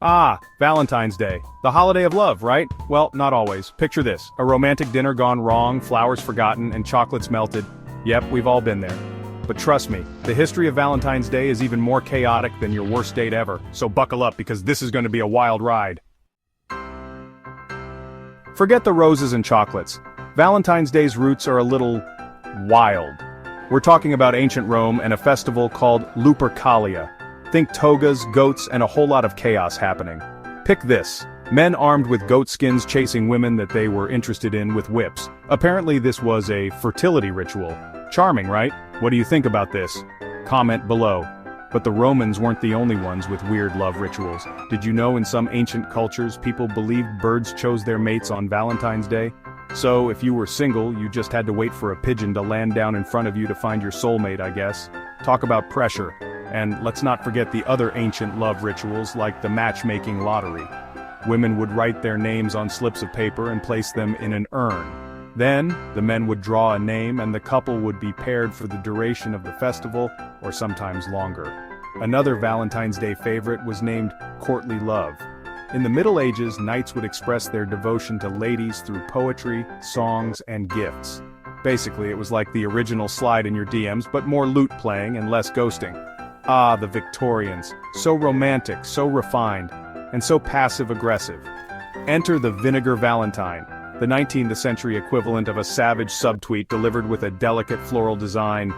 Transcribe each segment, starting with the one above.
Ah, Valentine's Day. The holiday of love, right? Well, not always. Picture this. A romantic dinner gone wrong, flowers forgotten, and chocolates melted. Yep, we've all been there. But trust me, the history of Valentine's Day is even more chaotic than your worst date ever, so buckle up because this is going to be a wild ride. Forget the roses and chocolates. Valentine's Day's roots are a little wild. We're talking about ancient Rome and a festival called Lupercalia. Think togas, goats, and a whole lot of chaos happening. Pick this. Men armed with goat skins chasing women that they were interested in with whips. Apparently this was a fertility ritual. Charming, right? What do you think about this? Comment below. But the Romans weren't the only ones with weird love rituals. Did you know in some ancient cultures people believed birds chose their mates on Valentine's Day? So if you were single, you just had to wait for a pigeon to land down in front of you to find your soulmate, I guess. Talk about pressure. And let's not forget the other ancient love rituals like the matchmaking lottery. Women would write their names on slips of paper and place them in an urn. Then, the men would draw a name and the couple would be paired for the duration of the festival, or sometimes longer. Another Valentine's Day favorite was named courtly love. In the Middle Ages, knights would express their devotion to ladies through poetry, songs, and gifts. Basically, it was like the original slide in your DMs, but more lute playing and less ghosting. Ah, the Victorians. So romantic, so refined, and so passive-aggressive. Enter the vinegar Valentine, the 19th century equivalent of a savage subtweet delivered with a delicate floral design.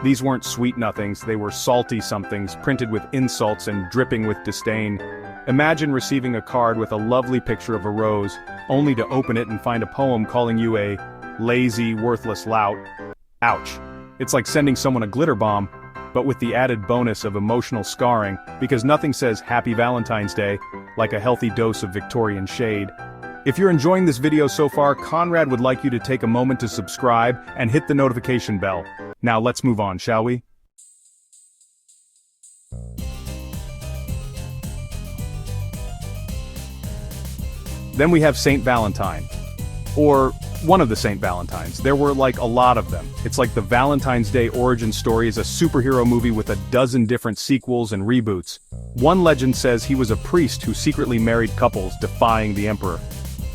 These weren't sweet nothings, they were salty somethings printed with insults and dripping with disdain. Imagine receiving a card with a lovely picture of a rose, only to open it and find a poem calling you a lazy, worthless lout. Ouch. It's like sending someone a glitter bomb, but with the added bonus of emotional scarring, because nothing says Happy Valentine's Day like a healthy dose of Victorian shade. If you're enjoying this video so far, Conrad would like you to take a moment to subscribe and hit the notification bell. Now let's move on, shall we? Then we have Saint Valentine. Or one of the Saint Valentines. There were like a lot of them. It's like the Valentine's Day origin story is a superhero movie with a dozen different sequels and reboots. One legend says he was a priest who secretly married couples, defying the emperor.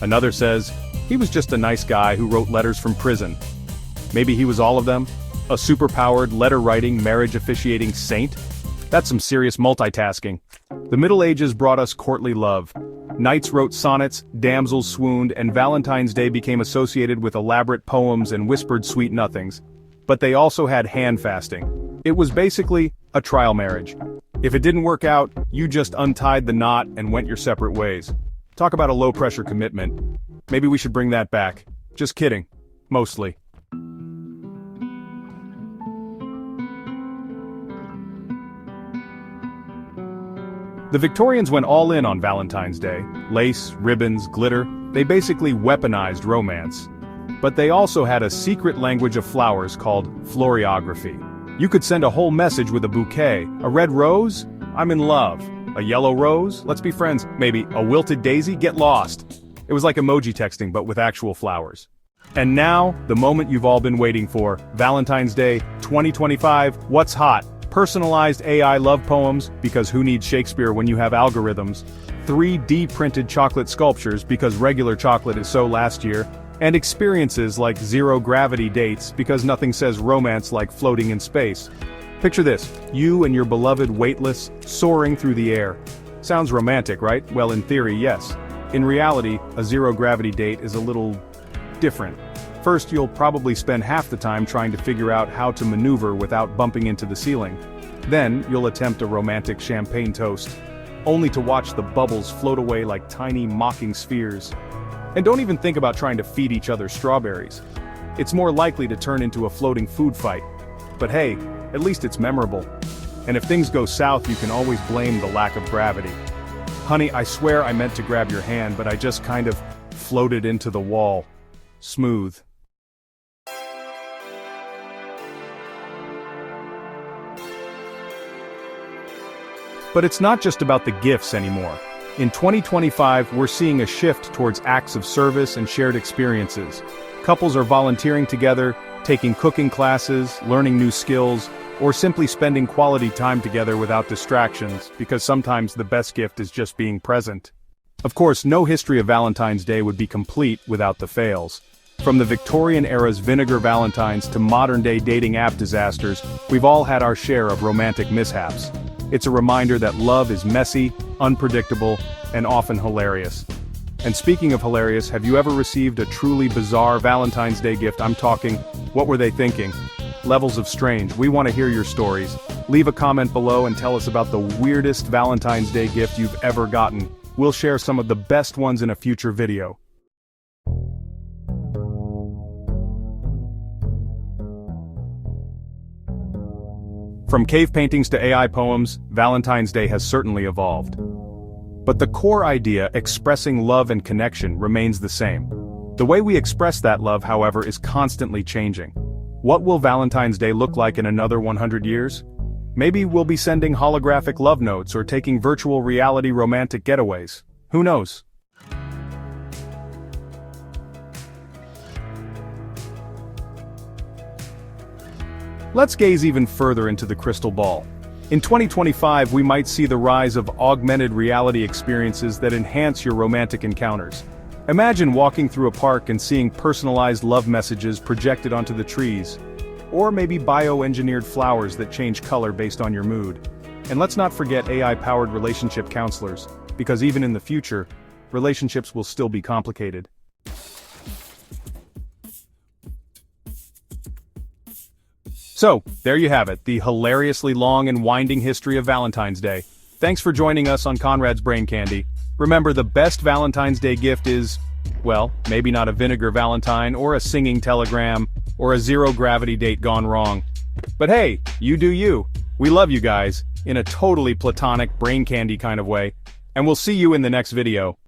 Another says he was just a nice guy who wrote letters from prison. Maybe he was all of them? A superpowered, letter-writing, marriage-officiating saint? That's some serious multitasking. The Middle Ages brought us courtly love. Knights wrote sonnets, damsels swooned, and Valentine's Day became associated with elaborate poems and whispered sweet nothings. But they also had hand fasting. It was basically a trial marriage. If it didn't work out, you just untied the knot and went your separate ways. Talk about a low-pressure commitment. Maybe we should bring that back. Just kidding. Mostly. The Victorians went all in on Valentine's Day. Lace, ribbons, glitter. They basically weaponized romance. But they also had a secret language of flowers called floriography. You could send a whole message with a bouquet. A red rose? I'm in love. A yellow rose? Let's be friends. Maybe a wilted daisy? Get lost. It was like emoji texting but with actual flowers. And now, the moment you've all been waiting for. Valentine's Day 2025. What's hot? Personalized AI love poems, because who needs Shakespeare when you have algorithms? 3D printed chocolate sculptures, because regular chocolate is so last year. And experiences like zero-gravity dates, because nothing says romance like floating in space. Picture this, you and your beloved weightless, soaring through the air. Sounds romantic, right? Well, in theory, yes. In reality, a zero-gravity date is a little different. First, you'll probably spend half the time trying to figure out how to maneuver without bumping into the ceiling. Then, you'll attempt a romantic champagne toast, only to watch the bubbles float away like tiny mocking spheres. And don't even think about trying to feed each other strawberries. It's more likely to turn into a floating food fight. But hey, at least it's memorable. And if things go south, you can always blame the lack of gravity. Honey, I swear I meant to grab your hand, but I just kind of floated into the wall. Smooth. But it's not just about the gifts anymore. In 2025, we're seeing a shift towards acts of service and shared experiences. Couples are volunteering together, taking cooking classes, learning new skills, or simply spending quality time together without distractions, because sometimes the best gift is just being present. Of course, no history of Valentine's Day would be complete without the fails. From the Victorian era's vinegar valentines to modern-day dating app disasters, we've all had our share of romantic mishaps. It's a reminder that love is messy, unpredictable, and often hilarious. And speaking of hilarious, have you ever received a truly bizarre Valentine's Day gift? I'm talking, what were they thinking? Levels of strange. We want to hear your stories. Leave a comment below and tell us about the weirdest Valentine's Day gift you've ever gotten. We'll share some of the best ones in a future video. From cave paintings to AI poems, Valentine's Day has certainly evolved. But the core idea, expressing love and connection, remains the same. The way we express that love, however, is constantly changing. What will Valentine's Day look like in another 100 years? Maybe we'll be sending holographic love notes or taking virtual reality romantic getaways. Who knows? Let's gaze even further into the crystal ball. In 2025, we might see the rise of augmented reality experiences that enhance your romantic encounters. Imagine walking through a park and seeing personalized love messages projected onto the trees. Or maybe bioengineered flowers that change color based on your mood. And let's not forget AI-powered relationship counselors, because even in the future, relationships will still be complicated. So, there you have it, the hilariously long and winding history of Valentine's Day. Thanks for joining us on Conrad's Brain Candy. Remember, the best Valentine's Day gift is, well, maybe not a vinegar Valentine or a singing telegram or a zero-gravity date gone wrong. But hey, you do you. We love you guys, in a totally platonic brain candy kind of way. And we'll see you in the next video.